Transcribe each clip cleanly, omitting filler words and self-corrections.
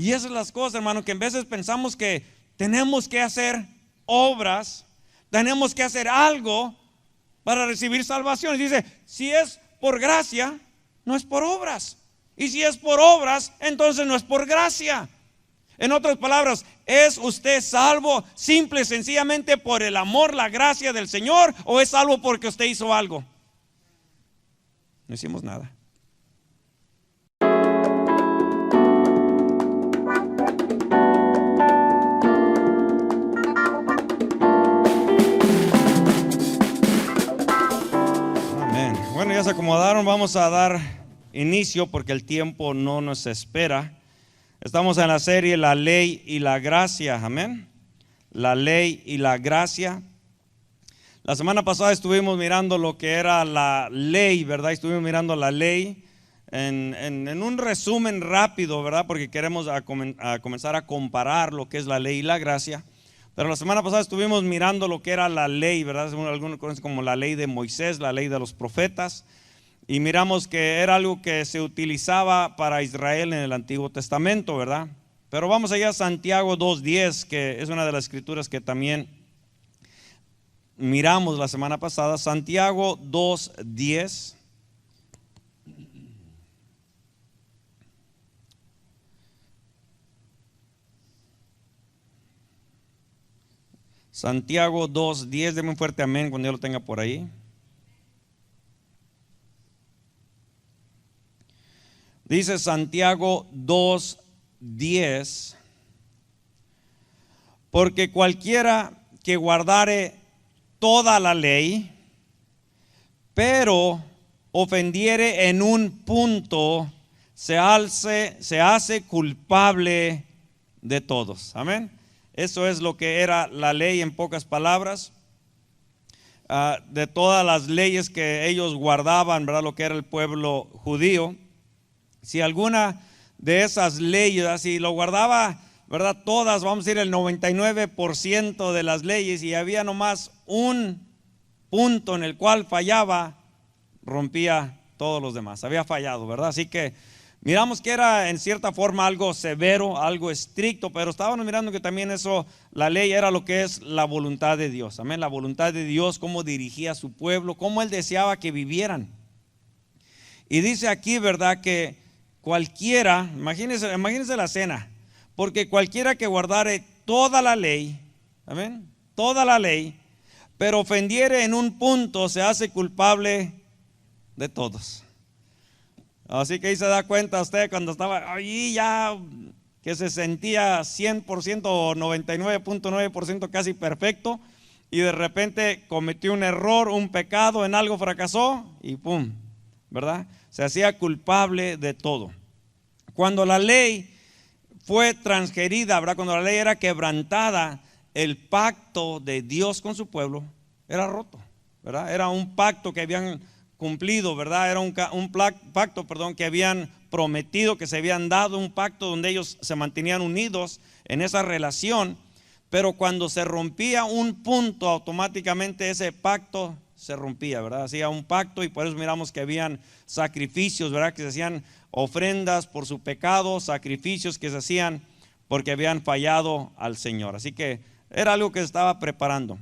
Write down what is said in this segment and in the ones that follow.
Y esas son las cosas, hermano, que en veces pensamos que tenemos que hacer obras, tenemos que hacer algo para recibir salvación. Y dice, si es por gracia, no es por obras. Y si es por obras, entonces no es por gracia. En otras palabras, ¿es usted salvo simple y sencillamente por el amor, la gracia del Señor? ¿O es salvo porque usted hizo algo? No hicimos nada. Amén. Bueno, ya se acomodaron, vamos a dar inicio porque el tiempo no nos espera. Estamos en la serie La Ley y la Gracia, amén. La Ley y la Gracia. La semana pasada estuvimos mirando lo que era la ley, ¿verdad? Estuvimos mirando la ley en un resumen rápido, ¿verdad? Porque queremos comenzar a comparar lo que es la ley y la gracia. Pero la semana pasada estuvimos mirando lo que era la ley, ¿verdad? Algunos conocen como la ley de Moisés, la ley de los profetas. Y miramos que era algo que se utilizaba para Israel en el Antiguo Testamento, ¿verdad? Pero vamos allá a Santiago 2:10, que es una de las escrituras que también miramos la semana pasada. Santiago 2:10. Santiago 2:10, denme un fuerte amén cuando yo lo tenga por ahí. Dice Santiago 2:10, porque cualquiera que guardare toda la ley, pero ofendiere en un punto, se hace culpable de todos. Amén. Eso es lo que era la ley en pocas palabras. De todas las leyes que ellos guardaban, ¿verdad? Lo que era el pueblo judío. Si alguna de esas leyes, si lo guardaba, ¿verdad? Todas, vamos a decir el 99% de las leyes, y había nomás un punto en el cual fallaba, rompía todos los demás. Había fallado, ¿verdad? Así que miramos que era en cierta forma algo severo, algo estricto, pero estábamos mirando que también eso, la ley era lo que es la voluntad de Dios. Amén. La voluntad de Dios, cómo dirigía a su pueblo, cómo Él deseaba que vivieran. Y dice aquí, ¿verdad? Que cualquiera, imagínense la escena, porque cualquiera que guardare toda la ley, amén, toda la ley, pero ofendiere en un punto, se hace culpable de todos. Así que ahí se da cuenta usted cuando estaba allí ya que se sentía 100% o 99.9% casi perfecto, y de repente cometió un error, un pecado, en algo fracasó y pum, ¿verdad? Se hacía culpable de todo. Cuando la ley fue transgredida, ¿verdad? Cuando la ley era quebrantada, el pacto de Dios con su pueblo era roto, ¿verdad? Era un pacto que habían cumplido, ¿verdad? Era un pacto, que habían prometido, que se habían dado, un pacto donde ellos se mantenían unidos en esa relación. Pero cuando se rompía un punto, automáticamente ese pacto se rompía, ¿verdad? Hacía un pacto, y por eso miramos que habían sacrificios, ¿verdad? Que se hacían ofrendas por su pecado, sacrificios que se hacían porque habían fallado al Señor. Así que era algo que se estaba preparando.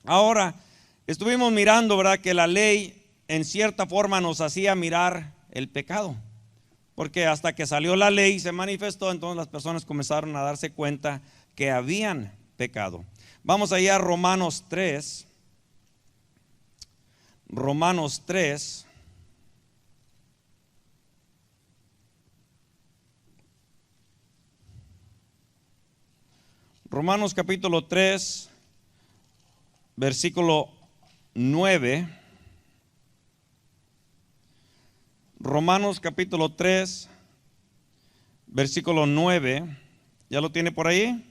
Ahora, estuvimos mirando, ¿verdad? Que la ley en cierta forma nos hacía mirar el pecado. Porque hasta que salió la ley y se manifestó, entonces las personas comenzaron a darse cuenta que habían pecado. Vamos allá a Romanos 3. Romanos 3. Romanos capítulo 3, versículo 9. Romanos capítulo 3, versículo 9. ¿Ya lo tiene por ahí?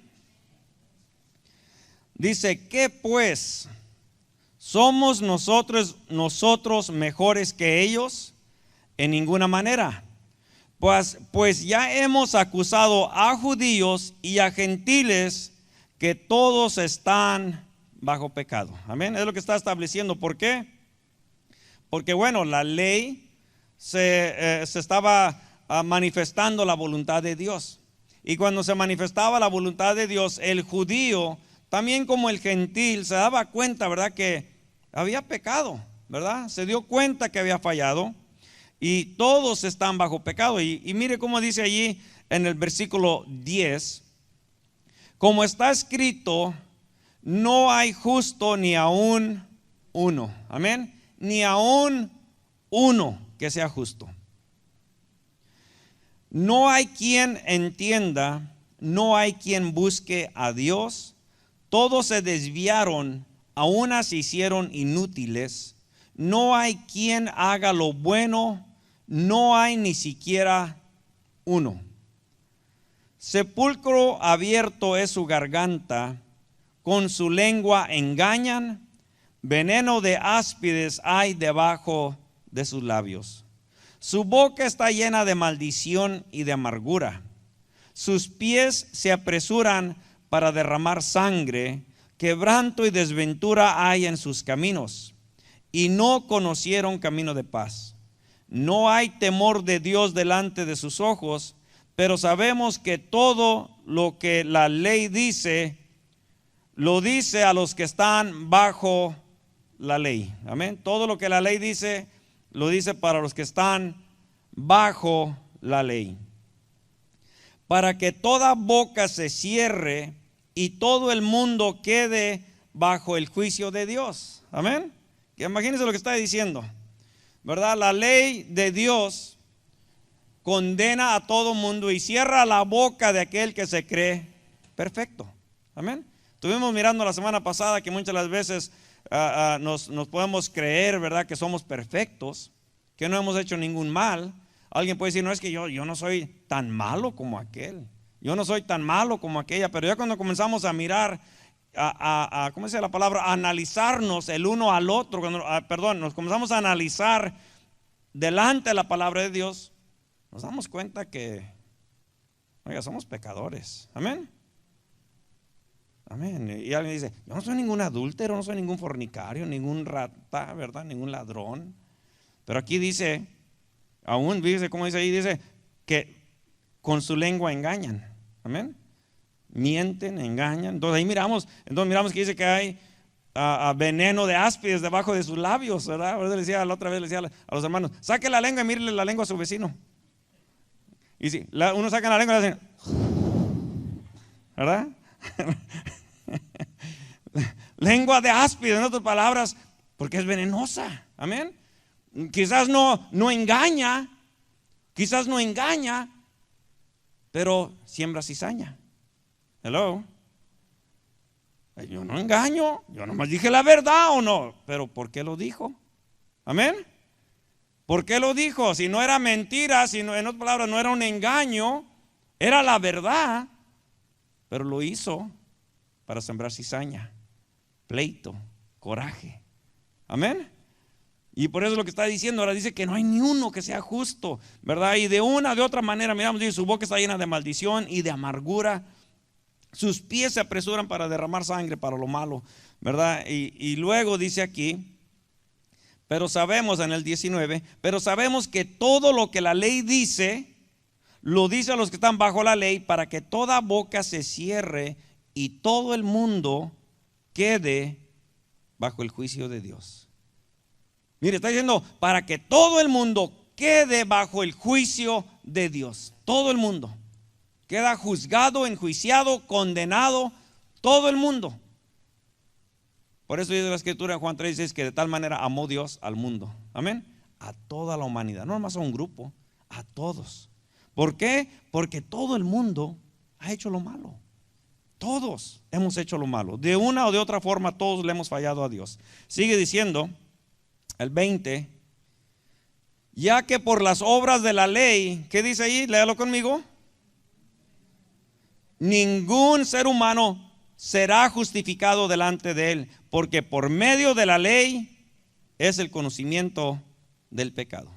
Dice, ¿qué pues? ¿Somos nosotros mejores que ellos? En ninguna manera. Pues ya hemos acusado a judíos y a gentiles que todos están bajo pecado. Amén. Es lo que está estableciendo. ¿Por qué? Porque bueno, la ley se estaba manifestando la voluntad de Dios. y cuando se manifestaba la voluntad de Dios, el judío, también como el gentil, se daba cuenta, ¿verdad?, que había pecado, ¿verdad? Se dio cuenta que había fallado y todos están bajo pecado. Y mire cómo dice allí en el versículo 10, como está escrito, no hay justo ni aún uno. Amén. Ni aún uno que sea justo. No hay quien entienda, no hay quien busque a Dios. Todos se desviaron, a unas se hicieron inútiles. No hay quien haga lo bueno, no hay ni siquiera uno. Sepulcro abierto es su garganta, con su lengua engañan, veneno de áspides hay debajo de sus labios. Su boca está llena de maldición y de amargura. Sus pies se apresuran para derramar sangre, quebranto y desventura hay en sus caminos, y no conocieron camino de paz. No hay temor de Dios delante de sus ojos, pero sabemos que todo lo que la ley dice, lo dice a los que están bajo la ley. Amén. Todo lo que la ley dice, lo dice para los que están bajo la ley. Para que toda boca se cierre y todo el mundo quede bajo el juicio de Dios. Amén. Que imagínense lo que está diciendo, ¿verdad? La ley de Dios condena a todo mundo y cierra la boca de aquel que se cree perfecto. Amén. Estuvimos mirando la semana pasada que muchas de las veces nos podemos creer, ¿verdad?, que somos perfectos, que no hemos hecho ningún mal. Alguien puede decir, no, es que yo no soy tan malo como aquel, yo no soy tan malo como aquella. Pero ya cuando comenzamos a mirar, ¿cómo dice la palabra? A analizarnos el uno al otro, nos comenzamos a analizar delante de la palabra de Dios, nos damos cuenta que, oiga, somos pecadores. Amén. Amén. Y alguien dice, yo no soy ningún adúltero, no soy ningún fornicario, ningún rata, ¿verdad?, ningún ladrón. Pero aquí dice, aún dice, ¿cómo dice ahí? Dice que con su lengua engañan. Amén. Mienten, engañan. Entonces ahí miramos que dice que hay veneno de áspides debajo de sus labios, ¿verdad? La otra vez le decía a los hermanos, saque la lengua y mírele la lengua a su vecino. Y si uno saca la lengua y le hacen, ¿verdad? Lengua de áspides, en otras palabras, porque es venenosa. Amén. Quizás no engaña, pero siembra cizaña. Hello. Yo no engaño, yo nomás dije la verdad, ¿o no? Pero ¿por qué lo dijo? Amén. ¿Por qué lo dijo? Si no era mentira, si no, en otras palabras, no era un engaño, era la verdad, pero lo hizo para sembrar cizaña, pleito, coraje. Amén. Y por eso es lo que está diciendo. Ahora dice que no hay ni uno que sea justo, ¿verdad? Y de otra manera, miramos, dice, su boca está llena de maldición y de amargura. Sus pies se apresuran para derramar sangre para lo malo, ¿verdad? Y luego dice aquí, pero sabemos en el 19, pero sabemos que todo lo que la ley dice, lo dice a los que están bajo la ley, para que toda boca se cierre y todo el mundo quede bajo el juicio de Dios. Mire, está diciendo, para que todo el mundo quede bajo el juicio de Dios. Todo el mundo queda juzgado, enjuiciado, condenado, todo el mundo. Por eso dice la escritura en Juan 3, dice que de tal manera amó Dios al mundo. Amén. A toda la humanidad, no nomás a un grupo, a todos. ¿Por qué? Porque todo el mundo ha hecho lo malo. Todos hemos hecho lo malo. De una o de otra forma todos le hemos fallado a Dios. Sigue diciendo el 20, ya que por las obras de la ley, ¿qué dice ahí? Léalo conmigo. Ningún ser humano será justificado delante de él, porque por medio de la ley es el conocimiento del pecado.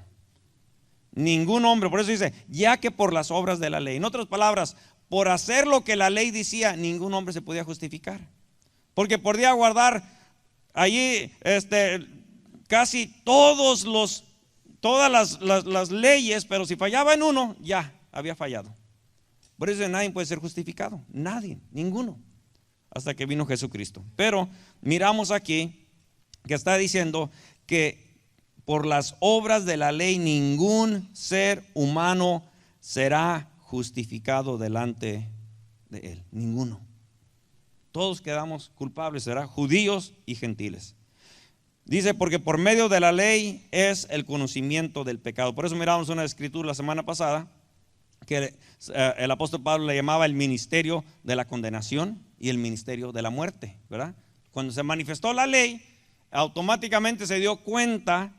Ningún hombre, por eso dice, ya que por las obras de la ley. En otras palabras, por hacer lo que la ley decía, ningún hombre se podía justificar. Porque podía guardar allí casi todas las leyes, pero si fallaba en uno, ya había fallado. Por eso nadie puede ser justificado, nadie, ninguno, hasta que vino Jesucristo. Pero miramos aquí que está diciendo que por las obras de la ley ningún ser humano será justificado delante de él, ninguno. Todos quedamos culpables, será judíos y gentiles. Dice, porque por medio de la ley es el conocimiento del pecado. Por eso miramos una escritura la semana pasada que el apóstol Pablo le llamaba el ministerio de la condenación y el ministerio de la muerte, ¿verdad? Cuando se manifestó la ley, automáticamente se dio cuenta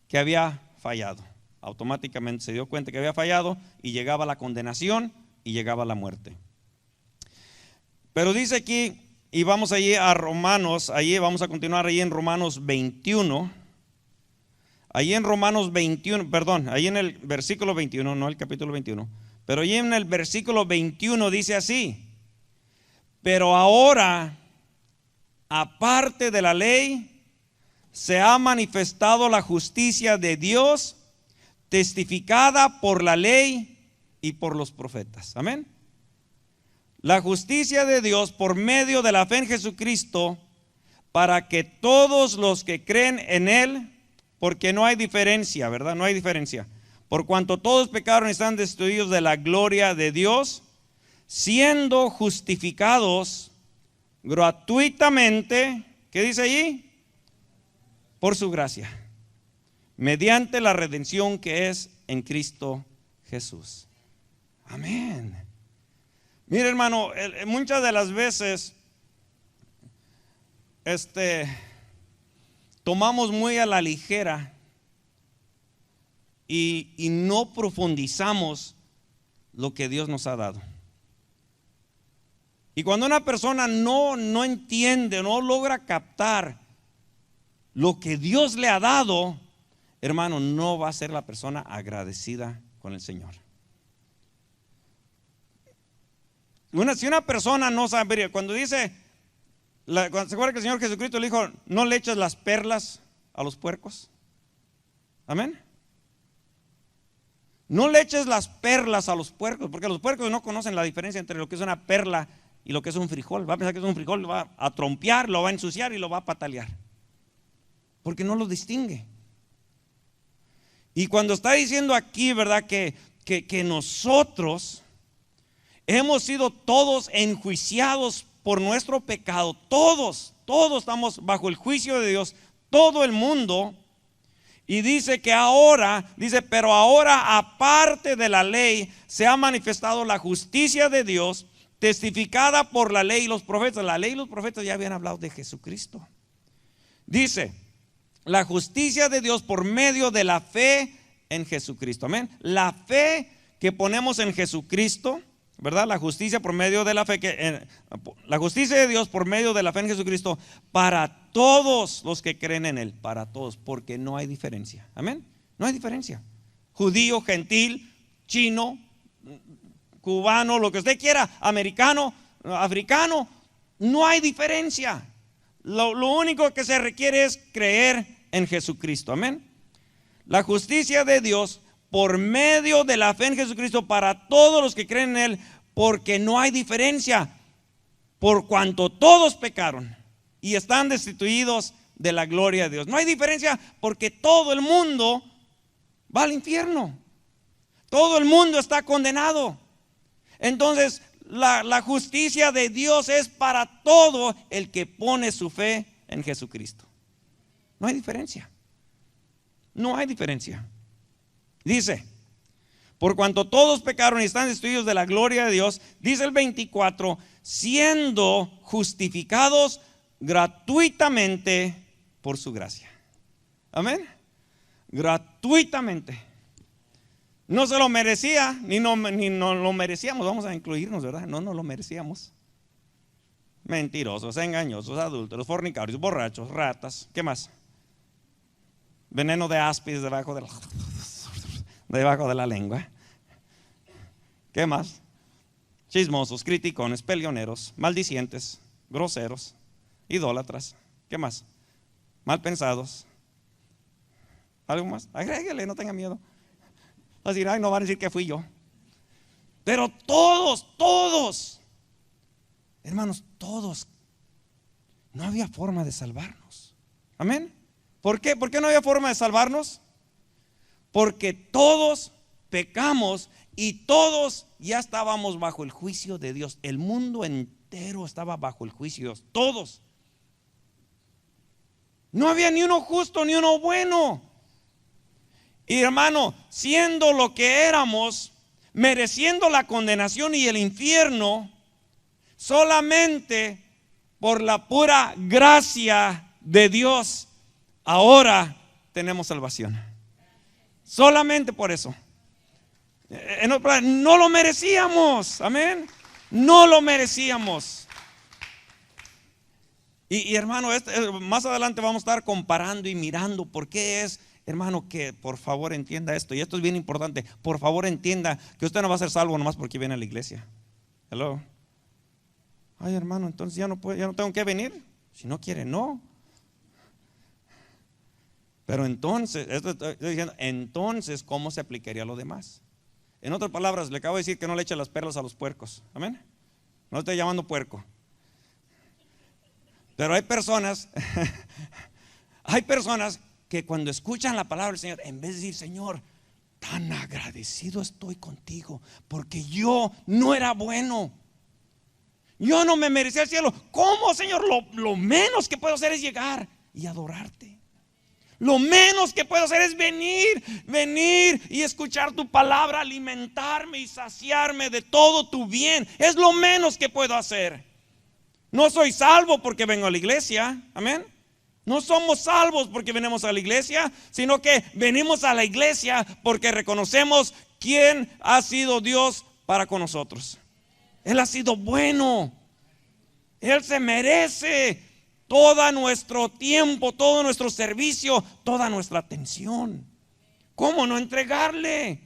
que había fallado. Automáticamente se dio cuenta que había fallado y llegaba la condenación y llegaba la muerte. Pero dice aquí, y vamos allí a Romanos, allí vamos a continuar allí en Romanos 21. Allí en Romanos 21, perdón, allí en el versículo 21, no el capítulo 21. Pero allí en el versículo 21 dice así: pero ahora, aparte de la ley, se ha manifestado la justicia de Dios, testificada por la ley y por los profetas. Amén. La justicia de Dios por medio de la fe en Jesucristo, para que todos los que creen en Él, porque no hay diferencia, ¿verdad? No hay diferencia. Por cuanto todos pecaron y están destituidos de la gloria de Dios, siendo justificados gratuitamente, ¿qué dice allí? Por su gracia, mediante la redención que es en Cristo Jesús. Amén. Mire, hermano, muchas de las veces tomamos muy a la ligera y no profundizamos lo que Dios nos ha dado. Y cuando una persona no entiende, no logra captar lo que Dios le ha dado, hermano, no va a ser la persona agradecida con el Señor. Si una persona no sabe, cuando dice, cuando se acuerda que el Señor Jesucristo le dijo, no le eches las perlas a los puercos. Amén. No le eches las perlas a los puercos, porque los puercos no conocen la diferencia entre lo que es una perla y lo que es un frijol. Va a pensar que es un frijol, lo va a trompear, lo va a ensuciar y lo va a patalear, porque no lo distingue. Y cuando está diciendo aquí, ¿verdad? Que nosotros hemos sido todos enjuiciados por nuestro pecado. Todos estamos bajo el juicio de Dios, todo el mundo. Y dice que ahora, pero ahora aparte de la ley se ha manifestado la justicia de Dios, testificada por la ley y los profetas. La ley y los profetas ya habían hablado de Jesucristo. Dice, la justicia de Dios por medio de la fe en Jesucristo. Amén. La fe que ponemos en Jesucristo, ¿verdad? La justicia por medio de la fe, la justicia de Dios por medio de la fe en Jesucristo para todos los que creen en Él, para todos, porque no hay diferencia. Amén. No hay diferencia. Judío, gentil, chino, cubano, lo que usted quiera, americano, africano, no hay diferencia. Lo único que se requiere es creer en Jesucristo. Amén. La justicia de Dios por medio de la fe en Jesucristo para todos los que creen en Él, porque no hay diferencia, por cuanto todos pecaron y están destituidos de la gloria de Dios. No hay diferencia porque todo el mundo va al infierno, todo el mundo está condenado. Entonces la justicia de Dios es para todo el que pone su fe en Jesucristo. No hay diferencia, no hay diferencia. Dice, por cuanto todos pecaron y están destituidos de la gloria de Dios, dice el 24, siendo justificados gratuitamente por su gracia. Amén. Gratuitamente. No se lo merecía, ni no lo merecíamos. Vamos a incluirnos, ¿verdad? No lo merecíamos. Mentirosos, engañosos, adúlteros, fornicarios, borrachos, ratas. ¿Qué más? Veneno de áspides debajo de la lengua. ¿Qué más? Chismosos, criticones, peleoneros, maldicientes, groseros, idólatras. ¿Qué más? Mal pensados. ¿Algo más? Agréguele, no tenga miedo. Va a decir, ay, no van a decir que fui yo. Pero todos, hermanos, todos, no había forma de salvarnos. Amén. ¿Por qué? ¿Por qué no había forma de salvarnos? Porque todos pecamos y todos ya estábamos bajo el juicio de Dios. El mundo entero estaba bajo el juicio de Dios. Todos. No había ni uno justo ni uno bueno. Y hermano, siendo lo que éramos, mereciendo la condenación y el infierno, solamente por la pura gracia de Dios, ahora tenemos salvación. Solamente por eso. No lo merecíamos. Amén. No lo merecíamos. Y hermano, más adelante vamos a estar comparando y mirando por qué es, hermano, que por favor entienda esto. Y esto es bien importante. Por favor entienda que usted no va a ser salvo nomás porque viene a la iglesia. Hello. Ay, hermano, entonces ya no tengo que venir. Si no quiere, no. Pero entonces, estoy diciendo, entonces, ¿cómo se aplicaría lo demás? En otras palabras, le acabo de decir que no le eche las perlas a los puercos. Amén. No estoy llamando puerco. Pero hay personas que cuando escuchan la palabra del Señor, en vez de decir, Señor, tan agradecido estoy contigo, porque yo no era bueno, yo no me merecía el cielo. ¿Cómo, Señor? Lo menos que puedo hacer es llegar y adorarte. Lo menos que puedo hacer es venir y escuchar tu palabra, alimentarme y saciarme de todo tu bien. Es lo menos que puedo hacer. No soy salvo porque vengo a la iglesia. Amén. No somos salvos porque venimos a la iglesia, sino que venimos a la iglesia porque reconocemos quién ha sido Dios para con nosotros. Él ha sido bueno. Él se merece todo nuestro tiempo, todo nuestro servicio, toda nuestra atención. ¿Cómo no entregarle?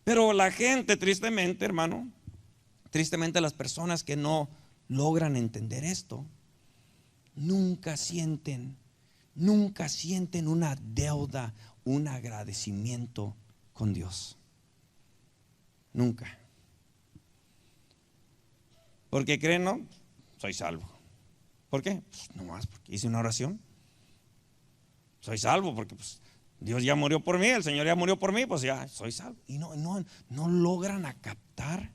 Pero la gente, tristemente, hermano, tristemente las personas que no logran entender esto, nunca sienten una deuda, un agradecimiento con Dios. Nunca. Porque creen, no, soy salvo. ¿Por qué? Pues nomás porque hice una oración. Soy salvo porque pues, Dios ya murió por mí, el Señor ya murió por mí, pues ya soy salvo. Y no logran a captar,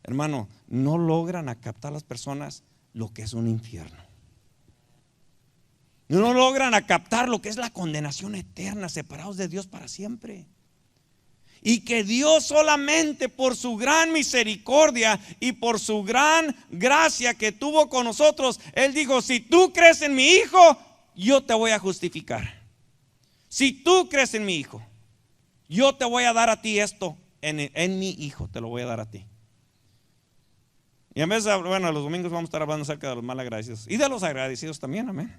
hermano, no logran a captar las personas lo que es un infierno. No logran a captar lo que es la condenación eterna, separados de Dios para siempre. Y que Dios solamente por su gran misericordia y por su gran gracia que tuvo con nosotros, Él dijo, si tú crees en mi Hijo, yo te voy a justificar. Si tú crees en mi Hijo, yo te voy a dar a ti esto, en mi Hijo te lo voy a dar a ti. Y en vez de, bueno, los domingos vamos a estar hablando acerca de los malagradecidos y de los agradecidos también, amén.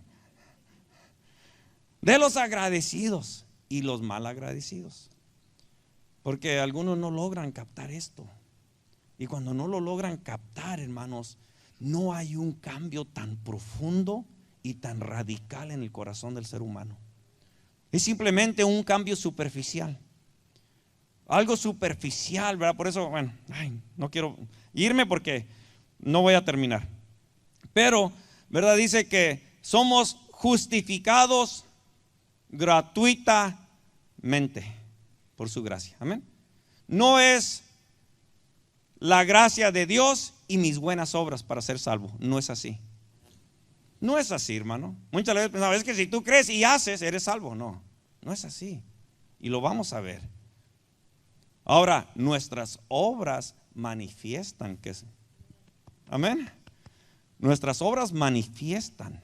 De los agradecidos y los malagradecidos. Porque algunos no logran captar esto. Y cuando no lo logran captar, hermanos, no hay un cambio tan profundo y tan radical en el corazón del ser humano. Es simplemente un cambio superficial. Algo superficial, ¿verdad? Por eso, bueno, no quiero irme porque no voy a terminar. Pero, ¿verdad? Dice que somos justificados gratuitamente por su gracia. Amén. No es la gracia de Dios y mis buenas obras para ser salvo. No es así. No es así, hermano. Muchas veces pensamos, es que si tú crees y haces, eres salvo. No es así. Y lo vamos a ver. Ahora, nuestras obras manifiestan que es. Amén. Nuestras obras manifiestan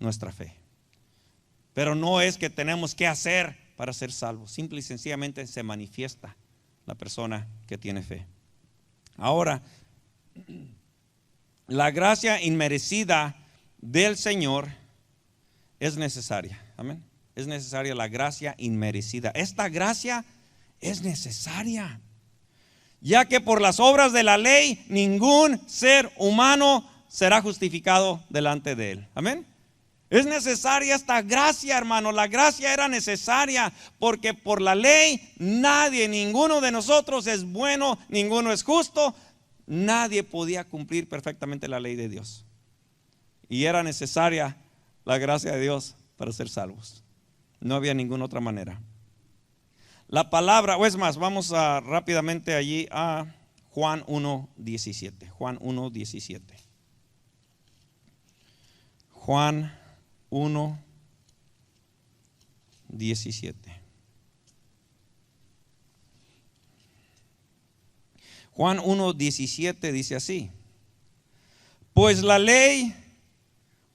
nuestra fe. Pero no es que tenemos que hacer para ser salvos. Simple y sencillamente se manifiesta la persona que tiene fe. Ahora, la gracia inmerecida del Señor es necesaria. Amén. Es necesaria la gracia inmerecida. Esta gracia es necesaria, ya que por las obras de la ley ningún ser humano será justificado delante de Él. Amén. Es necesaria esta gracia, hermano. La gracia era necesaria porque por la ley nadie, ninguno de nosotros es bueno, ninguno es justo. Nadie podía cumplir perfectamente la ley de Dios. Y era necesaria la gracia de Dios para ser salvos. No había ninguna otra manera. La palabra, o es más, vamos rápidamente allí a Juan 1:17. Juan 1:17. Juan 1:17. Juan 1:17 dice así: pues la ley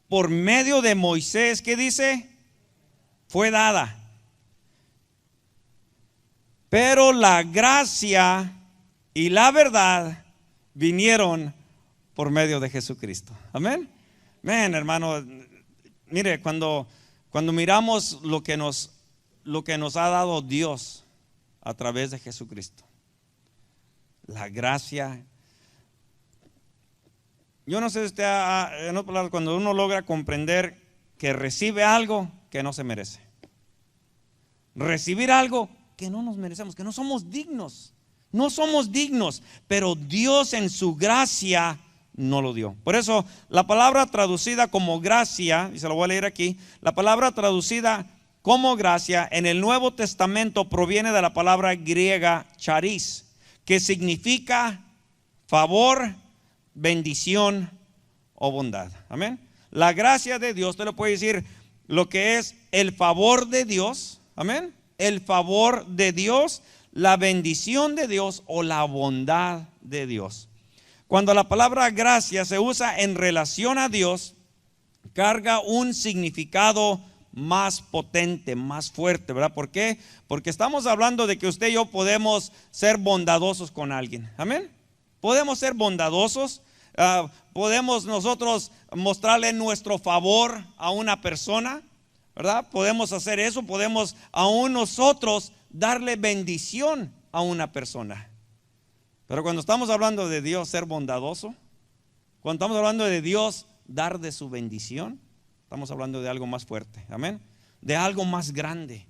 por medio de Moisés, ¿qué dice? Fue dada. Pero la gracia y la verdad vinieron por medio de Jesucristo. Amén. Amén, hermano. Mire, cuando miramos lo que nos ha dado Dios a través de Jesucristo, la gracia. Yo no sé si usted, en otras palabras, cuando uno logra comprender que recibe algo que no se merece, recibir algo que no nos merecemos, que no somos dignos, pero Dios en su gracia no lo dio. Por eso la palabra traducida como gracia, y se lo voy a leer aquí, la palabra traducida como gracia en el Nuevo Testamento proviene de la palabra griega charis, que significa favor, bendición o bondad. Amén. La gracia de Dios, usted le puede decir lo que es el favor de Dios. Amén. El favor de Dios, la bendición de Dios o la bondad de Dios. Cuando la palabra gracia se usa en relación a Dios, carga un significado más potente, más fuerte, ¿verdad? ¿Por qué? Porque estamos hablando de que usted y yo podemos ser bondadosos con alguien. Amén. Podemos ser bondadosos, podemos nosotros mostrarle nuestro favor a una persona, ¿verdad? Podemos hacer eso, podemos aún nosotros darle bendición a una persona. Pero cuando estamos hablando de Dios ser bondadoso, cuando estamos hablando de Dios dar de su bendición, estamos hablando de algo más fuerte, amén, de algo más grande.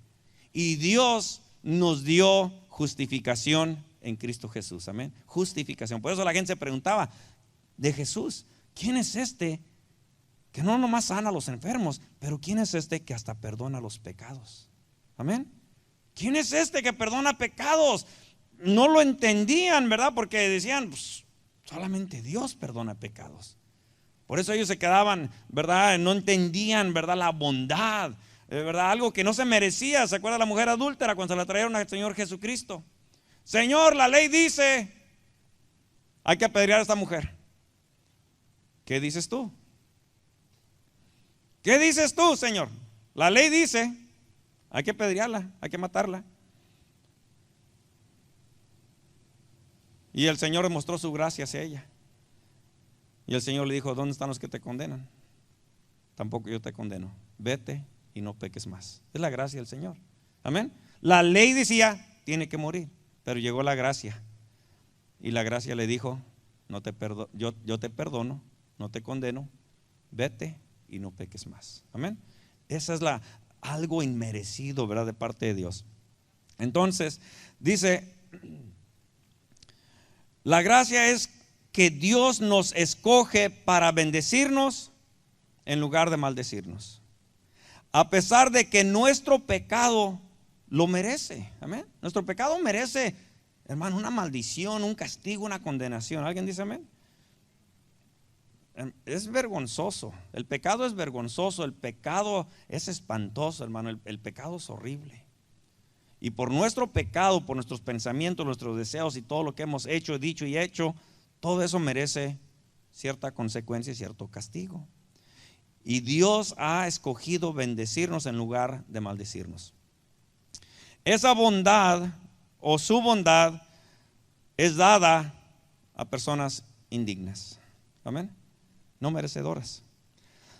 Y Dios nos dio justificación en Cristo Jesús, amén, justificación. Por eso la gente se preguntaba de Jesús, ¿quién es este que no nomás sana a los enfermos, pero quién es este que hasta perdona los pecados? Amén. ¿Quién es este que perdona pecados? No lo entendían, ¿verdad? Porque decían, pues, solamente Dios perdona pecados. Por eso ellos se quedaban, ¿verdad? No entendían, ¿verdad? La bondad, ¿verdad? Algo que no se merecía. ¿Se acuerda la mujer adúltera cuando se la trajeron al Señor Jesucristo? Señor, la ley dice, hay que apedrear a esta mujer. ¿Qué dices tú? ¿Qué dices tú, Señor? La ley dice, hay que apedrearla, hay que matarla. Y el Señor mostró su gracia hacia ella. Y el Señor le dijo, ¿dónde están los que te condenan? Tampoco yo te condeno. Vete y no peques más. Es la gracia del Señor. Amén. La ley decía, tiene que morir. Pero llegó la gracia. Y la gracia le dijo, yo te perdono, no te condeno. Vete y no peques más. Amén. Esa es algo inmerecido, ¿verdad? De parte de Dios. Entonces, dice, la gracia es que Dios nos escoge para bendecirnos en lugar de maldecirnos. A pesar de que nuestro pecado lo merece. Amén. Nuestro pecado merece, hermano, una maldición, un castigo, una condenación. ¿Alguien dice amén? Es vergonzoso. El pecado es vergonzoso. El pecado es espantoso, hermano. El pecado es horrible. Y por nuestro pecado, por nuestros pensamientos, nuestros deseos y todo lo que hemos hecho, dicho y hecho, todo eso merece cierta consecuencia y cierto castigo. Y Dios ha escogido bendecirnos en lugar de maldecirnos. Esa bondad o su bondad es dada a personas indignas. Amén. No merecedoras.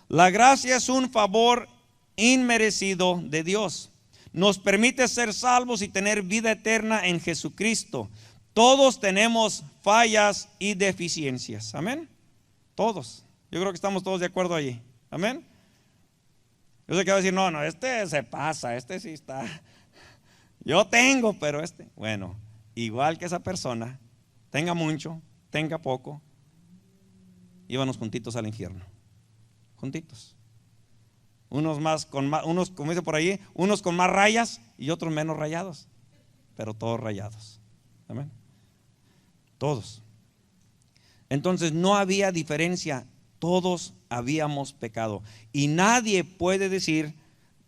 La gracia es un favor inmerecido de Dios. Nos permite ser salvos y tener vida eterna en Jesucristo. Todos tenemos fallas y deficiencias. Amén. Todos. Yo creo que estamos todos de acuerdo allí. Amén. Yo sé que va a decir, no, no, este se pasa, este sí está. Yo tengo, pero este. Bueno, igual que esa persona, tenga mucho, tenga poco, íbamos juntitos al infierno. Juntitos. Unos más, unos, como dice por ahí, unos con más rayas y otros menos rayados, pero todos rayados. Amén. Todos. Entonces no había diferencia, todos habíamos pecado. Y nadie puede decir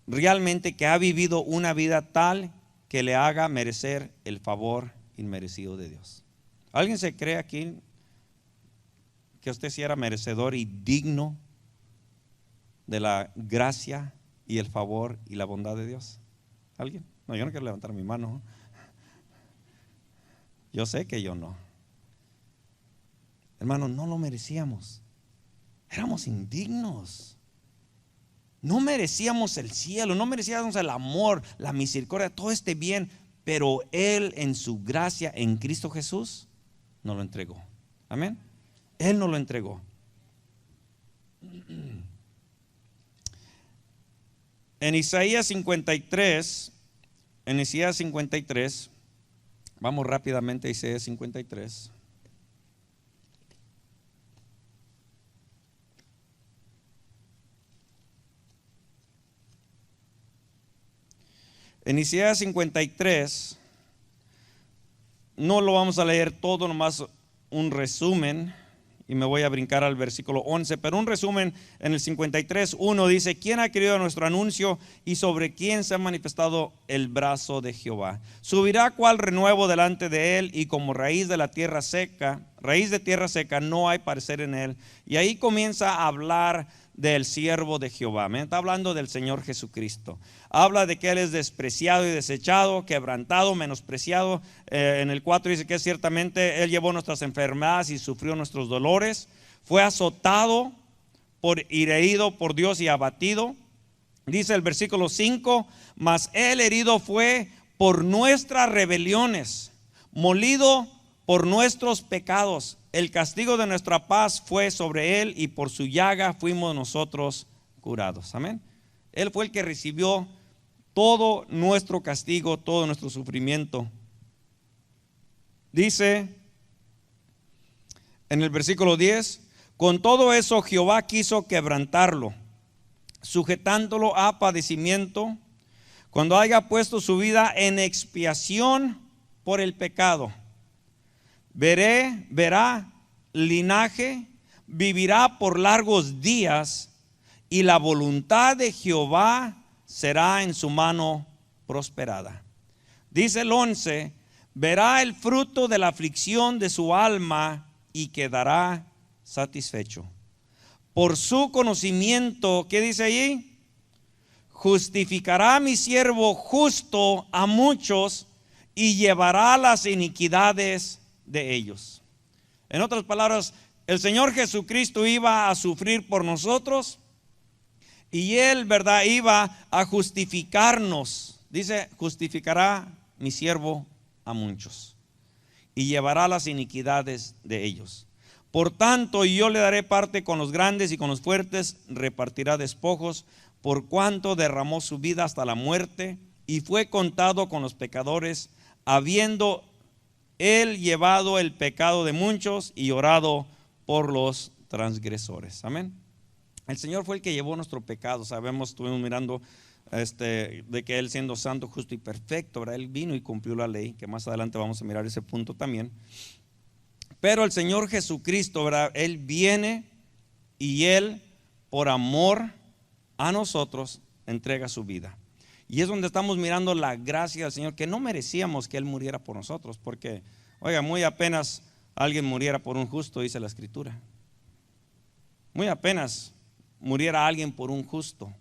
realmente que ha vivido una vida tal que le haga merecer el favor inmerecido de Dios. ¿Alguien se cree aquí que usted sí era merecedor y digno de la gracia y el favor y la bondad de Dios? ¿Alguien? No, yo no quiero levantar mi mano. Yo sé que yo no. Hermano, no lo merecíamos. Éramos indignos. No merecíamos el cielo, no merecíamos el amor, la misericordia, todo este bien, pero Él en su gracia en Cristo Jesús nos lo entregó. Amén. Él nos lo entregó. En Isaías 53, vamos rápidamente a Isaías 53. En Isaías 53, no lo vamos a leer todo, nomás un resumen, y me voy a brincar al versículo 11, pero un resumen en el 53, 1 dice: ¿quién ha querido nuestro anuncio y sobre quién se ha manifestado el brazo de Jehová? Subirá cual renuevo delante de él, y como raíz de tierra seca, no hay parecer en él. Y ahí comienza a hablar del siervo de Jehová. Me está hablando del Señor Jesucristo. Habla de que Él es despreciado y desechado, quebrantado, menospreciado. En el 4 dice que ciertamente Él llevó nuestras enfermedades y sufrió nuestros dolores. Fue azotado y herido por Dios y abatido. Dice el versículo 5: mas Él herido fue por nuestras rebeliones, molido por nuestros pecados. El castigo de nuestra paz fue sobre Él, y por su llaga fuimos nosotros curados. Amén. Él fue el que recibió todo nuestro castigo, todo nuestro sufrimiento. Dice en el versículo 10: con todo eso Jehová quiso quebrantarlo, sujetándolo a padecimiento, cuando haya puesto su vida en expiación por el pecado. Verá linaje, vivirá por largos días, y la voluntad de Jehová será en su mano prosperada. Dice el 11: verá el fruto de la aflicción de su alma y quedará satisfecho. Por su conocimiento, ¿qué dice allí? Justificará a mi siervo justo a muchos y llevará las iniquidades de ellos. En otras palabras, el Señor Jesucristo iba a sufrir por nosotros, y Él, ¿verdad?, iba a justificarnos. Dice: justificará mi siervo a muchos y llevará las iniquidades de ellos. Por tanto, yo le daré parte con los grandes, y con los fuertes repartirá despojos, por cuanto derramó su vida hasta la muerte y fue contado con los pecadores, habiendo Él llevado el pecado de muchos y orado por los transgresores. Amén. El Señor fue el que llevó nuestro pecado. Sabemos, estuvimos mirando de que Él, siendo santo, justo y perfecto, ¿verdad?, Él vino y cumplió la ley, que más adelante vamos a mirar ese punto también. Pero el Señor Jesucristo, ¿verdad?, Él viene y Él, por amor a nosotros, entrega su vida. Y es donde estamos mirando la gracia del Señor, que no merecíamos que Él muriera por nosotros, porque, oiga, muy apenas alguien muriera por un justo, dice la Escritura. Muy apenas muriera alguien por un justo,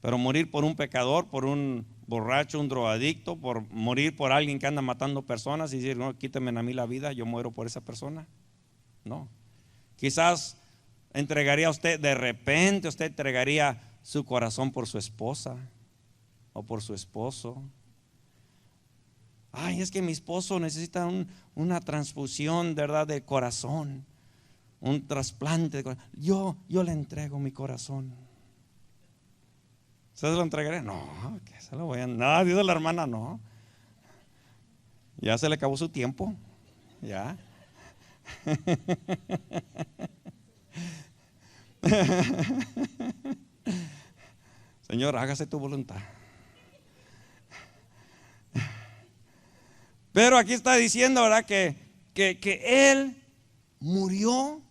pero morir por un pecador, por un borracho, un drogadicto, por morir por alguien que anda matando personas y decir: no, quítame a mí la vida, yo muero por esa persona. No. Quizás entregaría usted, de repente usted entregaría su corazón por su esposa o por su esposo. Ay, es que mi esposo necesita una transfusión, ¿verdad?, de corazón, un trasplante de corazón. Yo le entrego mi corazón. ¿Se lo entregaré? No, que se lo voy a... No, dice la hermana, no. Ya se le acabó su tiempo. Ya. Señor, hágase tu voluntad. Pero aquí está diciendo, ¿verdad? Que Él murió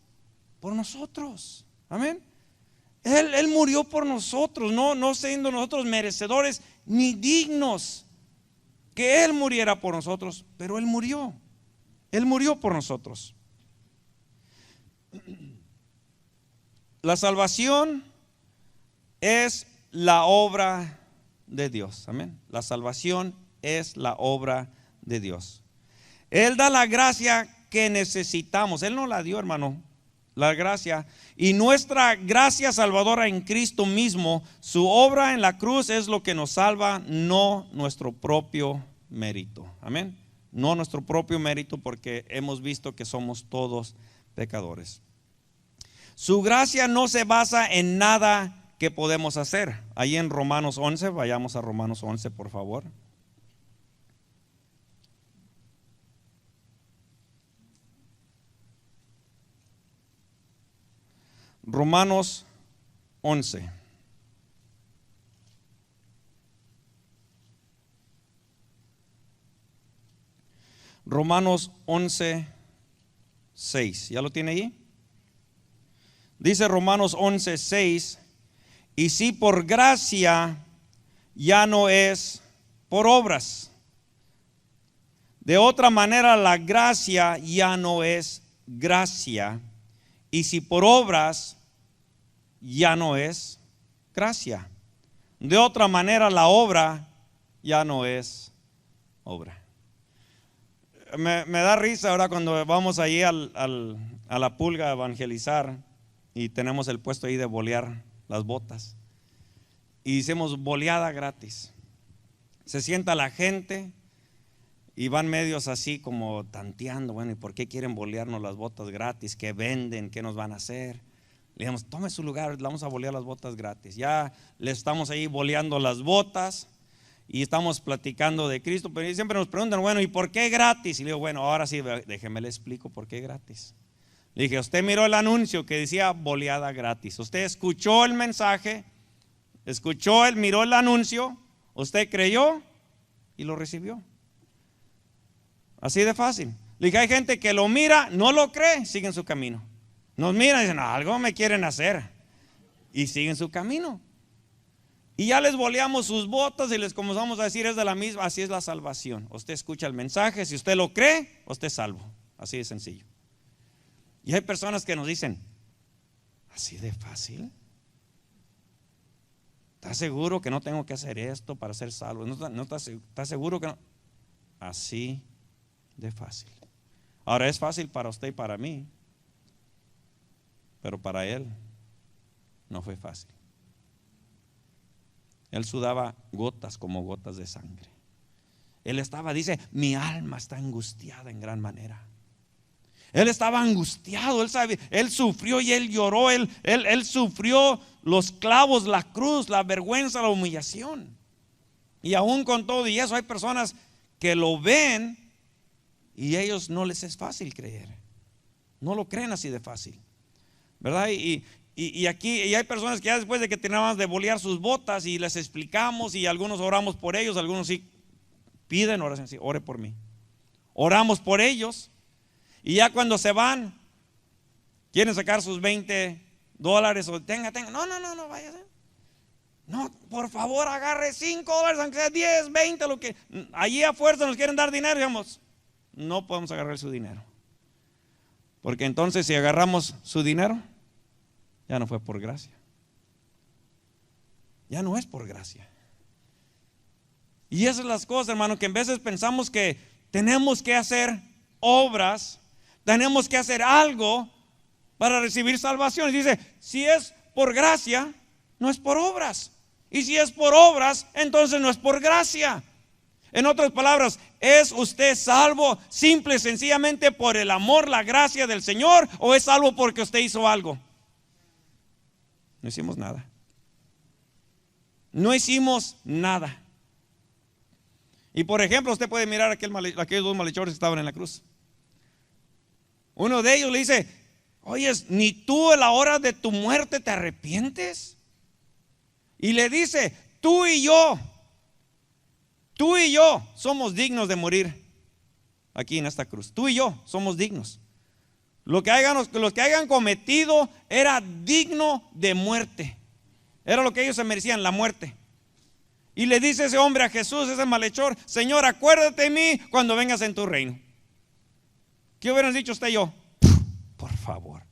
por nosotros. Amén. Él murió por nosotros, no siendo nosotros merecedores ni dignos que Él muriera por nosotros, pero Él murió. Él murió por nosotros. La salvación es la obra de Dios. Amén. La salvación es la obra de Dios. Él da la gracia que necesitamos. Él nos la dio, hermano, la gracia. Y nuestra gracia salvadora en Cristo mismo, su obra en la cruz es lo que nos salva, no nuestro propio mérito. Amén. No nuestro propio mérito, porque hemos visto que somos todos pecadores. Su gracia no se basa en nada que podemos hacer. Ahí en Romanos 11, vayamos a Romanos 11, por favor. Romanos 11. Romanos 11, 6. ¿Ya lo tiene ahí? Dice Romanos 11, 6. Y si por gracia, ya no es por obras. De otra manera, la gracia ya no es gracia. Y si por obras, ya no es gracia. De otra manera, la obra ya no es obra. Me da risa ahora cuando vamos allí a la pulga a evangelizar y tenemos el puesto ahí de bolear las botas. Y hicimos boleada gratis. Se sienta la gente y van medios así como tanteando. Bueno, ¿y por qué quieren bolearnos las botas gratis? ¿Qué venden? ¿Qué nos van a hacer? Le dijimos, tome su lugar, le vamos a bolear las botas gratis. Ya le estamos ahí boleando las botas y estamos platicando de Cristo. Pero siempre nos preguntan, bueno, ¿y por qué gratis? Y le digo, bueno, ahora sí, déjeme le explico por qué gratis. Le dije, usted miró el anuncio que decía boleada gratis. Usted escuchó el mensaje, miró el anuncio, usted creyó y lo recibió. Así de fácil. Le dije, hay gente que lo mira, no lo cree, sigue en su camino. Nos miran y dicen, algo me quieren hacer. Y siguen su camino. Y ya les boleamos sus botas y les comenzamos a decir, es de la misma. Así es la salvación. Usted escucha el mensaje, si usted lo cree, usted es salvo. Así de sencillo. Y hay personas que nos dicen, así de fácil. ¿Estás seguro que no tengo que hacer esto para ser salvo? ¿No estás seguro que no? Así de fácil. Ahora es fácil para usted y para mí, pero para él no fue fácil. Él sudaba gotas como gotas de sangre. Él dice, mi alma está angustiada en gran manera. Él estaba angustiado, él sufrió y él lloró, él sufrió los clavos, la cruz, la vergüenza, la humillación. Y aún con todo y eso hay personas que lo ven y a ellos no les es fácil creer. No lo creen así de fácil, ¿verdad? Y aquí hay personas que ya después de que teníamos de bolear sus botas y les explicamos y algunos oramos por ellos, algunos sí piden oración, sí, ore por mí. Oramos por ellos y ya cuando se van quieren sacar sus $20 o tenga, no, vaya. No, por favor agarre $5, aunque sea 10, 20, lo que allí a fuerza nos quieren dar dinero, digamos, no podemos agarrar su dinero. Porque entonces si agarramos su dinero, ya no fue por gracia. Ya no es por gracia. Y esas son las cosas, hermano, que en veces pensamos que tenemos que hacer obras, tenemos que hacer algo para recibir salvación. Y dice, si es por gracia, no es por obras. Y si es por obras, entonces no es por gracia. En otras palabras, ¿es usted salvo simple y sencillamente por el amor, la gracia del Señor, o es salvo porque usted hizo algo? No hicimos nada. no hicimos nada. Y por ejemplo, usted puede mirar aquellos dos malhechores que estaban en la cruz. Uno de ellos le dice: oye, ¿ni tú a la hora de tu muerte te arrepientes? Y le dice: tú y yo somos dignos de morir aquí en esta cruz. Tú y yo somos dignos. Los que hayan cometido era digno de muerte. Era lo que ellos se merecían, la muerte. Y le dice ese hombre a Jesús, ese malhechor: Señor, acuérdate de mí cuando vengas en tu reino. ¿Qué hubieran dicho usted y yo? Por favor,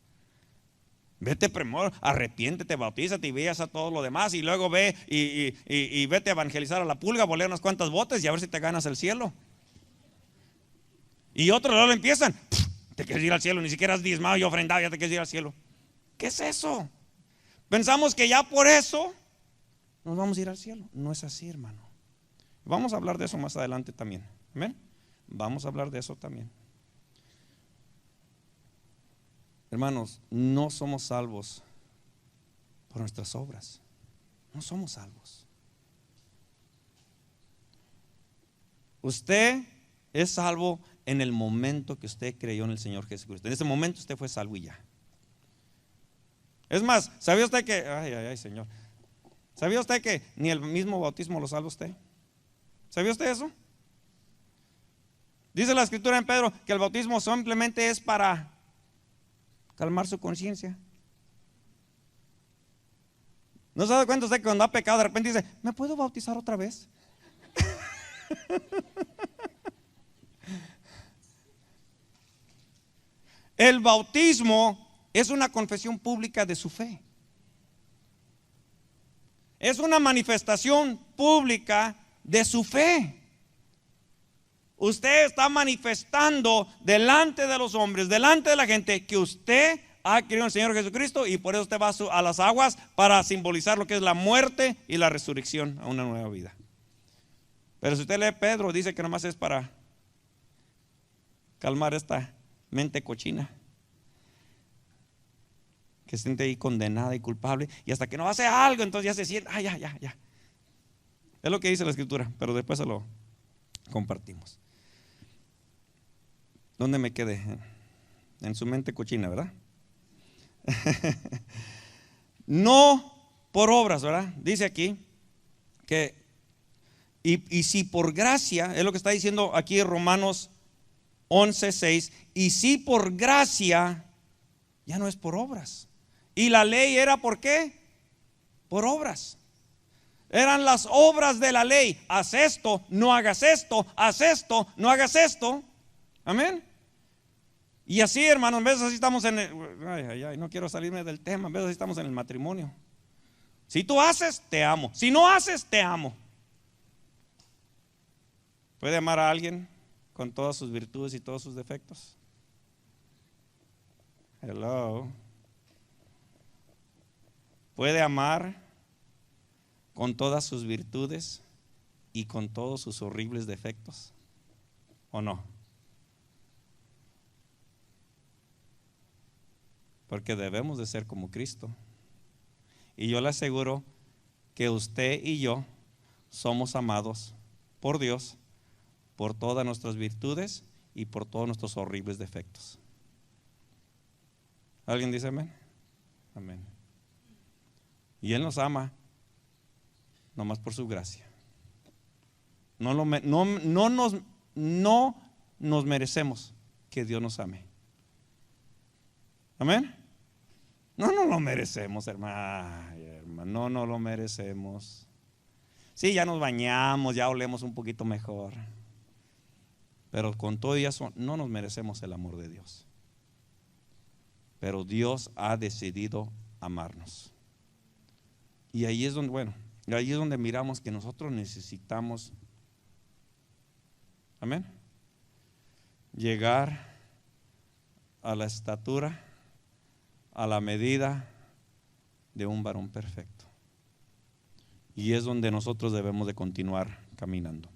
vete primero, arrepiéntete, bautízate y veas a todo lo demás, y luego ve y vete a evangelizar a la pulga, volea unas cuantas botes y a ver si te ganas el cielo. Y otros luego empiezan: te quieres ir al cielo, ni siquiera has diezmado y ofrendado, ya te quieres ir al cielo. ¿Qué es eso? Pensamos que ya por eso nos vamos a ir al cielo. No es así, hermano. Vamos a hablar de eso más adelante también. ¿Amén? Vamos a hablar de eso también. Hermanos, no somos salvos por nuestras obras. No somos salvos. Usted es salvo en el momento que usted creyó en el Señor Jesucristo. En ese momento usted fue salvo y ya. Es más, ¿sabía usted que, ay, Señor, ¿sabía usted que ni el mismo bautismo lo salva usted? ¿Sabía usted eso? Dice la escritura en Pedro que el bautismo simplemente es para calmar su conciencia. ¿No se da cuenta usted que cuando ha pecado de repente dice: ¿me puedo bautizar otra vez? El bautismo es una confesión pública de su fe. Es una manifestación pública de su fe. Usted está manifestando delante de los hombres, delante de la gente, que usted ha creído en el Señor Jesucristo, y por eso usted va a las aguas para simbolizar lo que es la muerte y la resurrección a una nueva vida. Pero si usted lee Pedro, dice que nomás es para calmar esta mente cochina que se siente ahí condenada y culpable, y hasta que no hace algo, entonces ya se siente, ya. Es lo que dice la escritura, pero después se lo compartimos. ¿Dónde me quedé? En su mente cochina, ¿verdad? No por obras, ¿verdad? Dice aquí que y si por gracia, es lo que está diciendo aquí Romanos 11:6, y si por gracia, ya no es por obras. Y la ley era ¿por qué? Por obras. Eran las obras de la ley: haz esto, no hagas esto, haz esto, no hagas esto. Amén. Y así, hermanos, a veces así estamos en el, no quiero salirme del tema, a veces así estamos en el matrimonio. Si tú haces, te amo. Si no haces, te amo. ¿Puede amar a alguien con todas sus virtudes y todos sus defectos? Hello. ¿Puede amar con todas sus virtudes y con todos sus horribles defectos? ¿O no? Porque debemos de ser como Cristo. Y yo le aseguro que usted y yo somos amados por Dios por todas nuestras virtudes y por todos nuestros horribles defectos. ¿Alguien dice amén? Amén. Y Él nos ama nomás por su gracia. No nos merecemos que Dios nos ame. Amén. No lo merecemos, hermano. No lo merecemos. Sí, ya nos bañamos, ya olemos un poquito mejor, pero con todo eso no nos merecemos el amor de Dios. Pero Dios ha decidido amarnos. Y ahí es donde miramos que nosotros necesitamos, amén, llegar a la estatura, a la medida de un varón perfecto. Y es donde nosotros debemos de continuar caminando.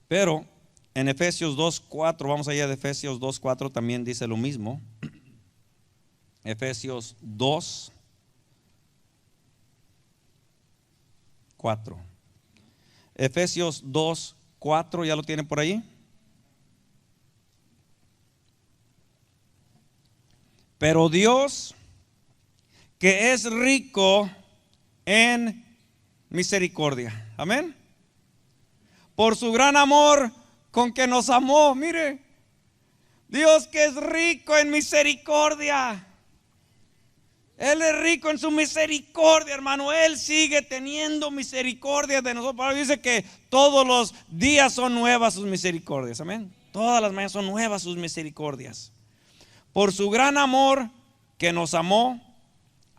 Pero en Efesios 2:4, vamos allá de Efesios 2:4, también dice lo mismo. Efesios 2. 4. Efesios 2, 4, ¿ya lo tienen por ahí? Pero Dios, que es rico en misericordia, amén, por su gran amor con que nos amó, mire, Dios que es rico en misericordia, Él es rico en su misericordia, hermano. Él sigue teniendo misericordia de nosotros. Pablo dice que todos los días son nuevas sus misericordias, amén. Todas las mañanas son nuevas sus misericordias. Por su gran amor que nos amó,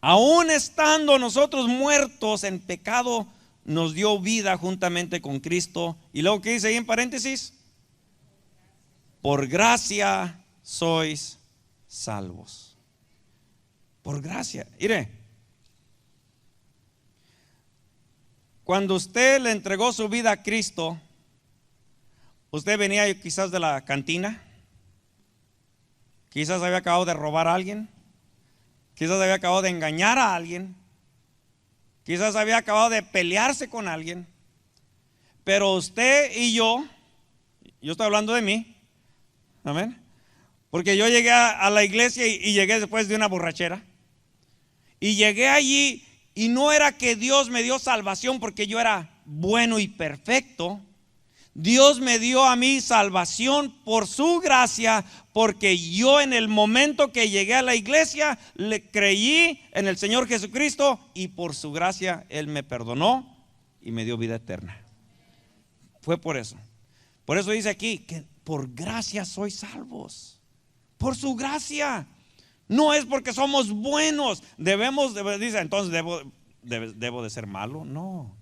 aun estando nosotros muertos en pecado, nos dio vida juntamente con Cristo. Y luego, ¿qué dice ahí en paréntesis? Por gracia sois salvos. Por gracia. Mire, cuando usted le entregó su vida a Cristo, usted venía quizás de la cantina, quizás había acabado de robar a alguien, quizás había acabado de engañar a alguien, quizás había acabado de pelearse con alguien. Pero usted y yo estoy hablando de mí, amén, porque yo llegué a la iglesia y llegué después de una borrachera. Y llegué allí y no era que Dios me dio salvación porque yo era bueno y perfecto. Dios me dio a mí salvación por su gracia, porque yo en el momento que llegué a la iglesia le creí en el Señor Jesucristo y por su gracia Él me perdonó y me dio vida eterna. Fue por eso. Por eso dice aquí que por gracia sois salvos. Por su gracia. No es porque somos buenos. Dice, entonces debo de ser malo. No.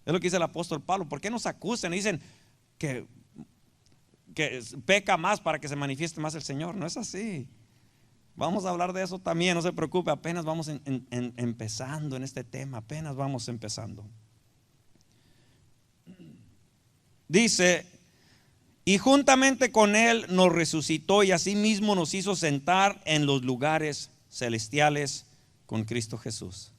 Es lo que dice el apóstol Pablo. ¿Por qué nos acusan y dicen que peca más para que se manifieste más el Señor? No es así. Vamos a hablar de eso también, no se preocupe. Apenas vamos empezando en este tema. Apenas vamos empezando. Dice: y juntamente con Él nos resucitó y asimismo nos hizo sentar en los lugares celestiales con Cristo Jesús,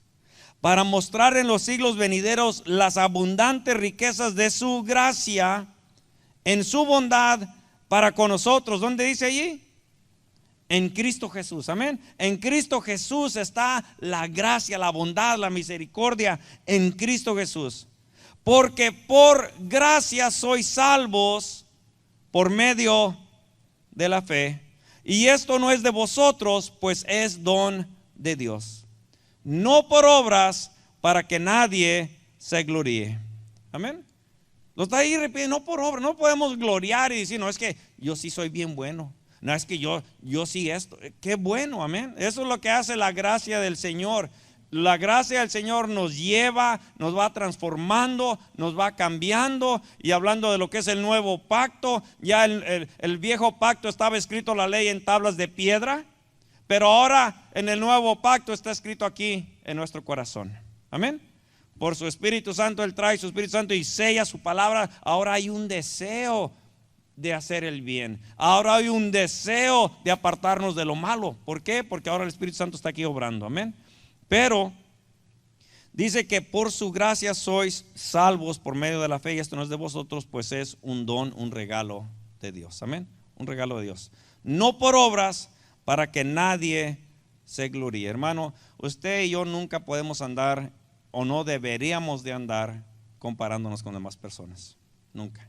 para mostrar en los siglos venideros las abundantes riquezas de su gracia en su bondad para con nosotros. ¿Dónde dice allí? En Cristo Jesús, amén. En Cristo Jesús está la gracia, la bondad, la misericordia, en Cristo Jesús. Porque por gracia sois salvos por medio de la fe. Y esto no es de vosotros, pues es don de Dios, no por obras, para que nadie se gloríe. Amén. Lo está ahí repitiendo, no por obras. No podemos gloriar y decir, no, es que yo sí soy bien bueno. No, es que yo sí esto. Qué bueno, amén. Eso es lo que hace la gracia del Señor. La gracia del Señor nos lleva, nos va transformando, nos va cambiando. Y hablando de lo que es el nuevo pacto, ya el viejo pacto estaba escrito la ley en tablas de piedra, pero ahora en el nuevo pacto está escrito aquí en nuestro corazón. Amén. Por su Espíritu Santo, Él trae su Espíritu Santo y sella su palabra. Ahora hay un deseo de hacer el bien. Ahora hay un deseo de apartarnos de lo malo. ¿Por qué? Porque ahora el Espíritu Santo está aquí obrando. Amén. Pero dice que por su gracia sois salvos por medio de la fe, y esto no es de vosotros, pues es un don, un regalo de Dios. Amén. Un regalo de Dios. No por obras, para que nadie se gloríe. Hermano, usted y yo nunca podemos andar, o no deberíamos de andar, comparándonos con demás personas. Nunca.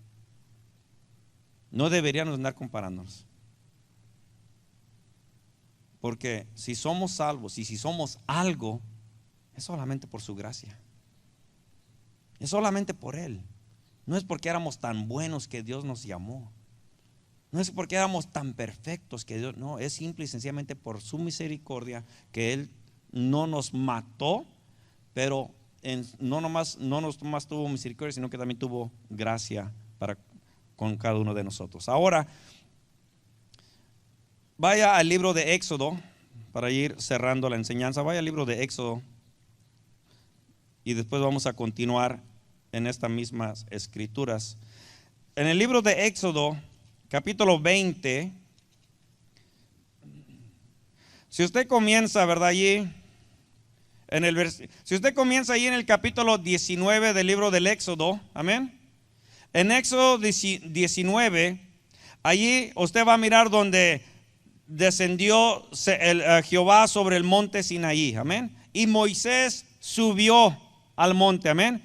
No deberíamos andar comparándonos. Porque si somos salvos y si somos algo, es solamente por su gracia. Es solamente por Él. No es porque éramos tan buenos que Dios nos llamó. No es porque éramos tan perfectos que Dios, no, es simple y sencillamente por su misericordia que Él no nos mató, pero no nomás tuvo misericordia, sino que también tuvo gracia con cada uno de nosotros. Ahora, vaya al libro de Éxodo, para ir cerrando la enseñanza. Vaya al libro de Éxodo y después vamos a continuar en estas mismas escrituras. En el libro de Éxodo, capítulo 20, si usted comienza, ¿verdad? Allí Si usted comienza ahí en el capítulo 19 del libro del Éxodo, amén. En Éxodo 19, allí usted va a mirar donde descendió Jehová sobre el monte Sinaí, amén. Y Moisés subió al monte, amén.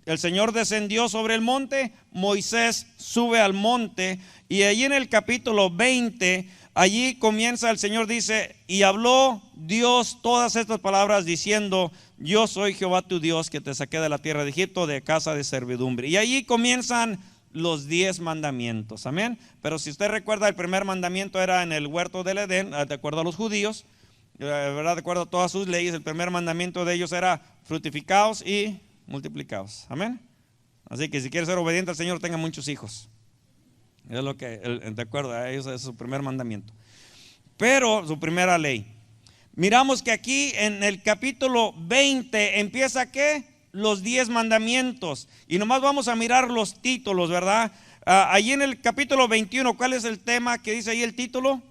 El Señor descendió sobre el monte, Moisés sube al monte, y allí en el capítulo 20, allí comienza, el Señor dice, y habló Dios todas estas palabras diciendo, yo soy Jehová tu Dios que te saqué de la tierra de Egipto, de casa de servidumbre. Y allí comienzan los 10 mandamientos, amén. Pero si usted recuerda, el primer mandamiento era en el huerto del Edén, de acuerdo a los judíos, ¿verdad? De acuerdo a todas sus leyes, el primer mandamiento de ellos era fructificaos y multiplicaos, amén. Así que si quiere ser obediente al Señor, tenga muchos hijos. Es lo que, de acuerdo a ellos, es su primer mandamiento. Pero su primera ley. Miramos que aquí en el capítulo 20 empieza ¿qué? Los 10 mandamientos. Y nomás vamos a mirar los títulos, ¿verdad? Allí en el capítulo 21, ¿cuál es el tema que dice ahí el título?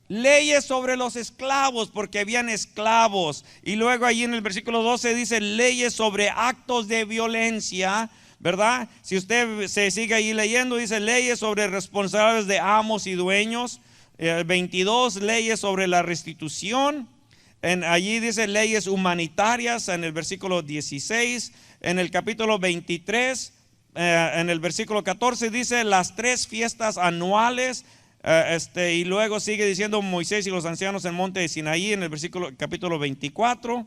Leyes sobre los esclavos, porque habían esclavos. Y luego allí en el versículo 12 dice leyes sobre actos de violencia, ¿verdad? Si usted se sigue ahí leyendo, dice leyes sobre responsables de amos y dueños. 22, leyes sobre la restitución. Allí dice leyes humanitarias en el versículo 16. En el capítulo 23, en el versículo 14 dice las 3 fiestas anuales. Y luego sigue diciendo Moisés y los ancianos en el monte de Sinaí en el capítulo 24.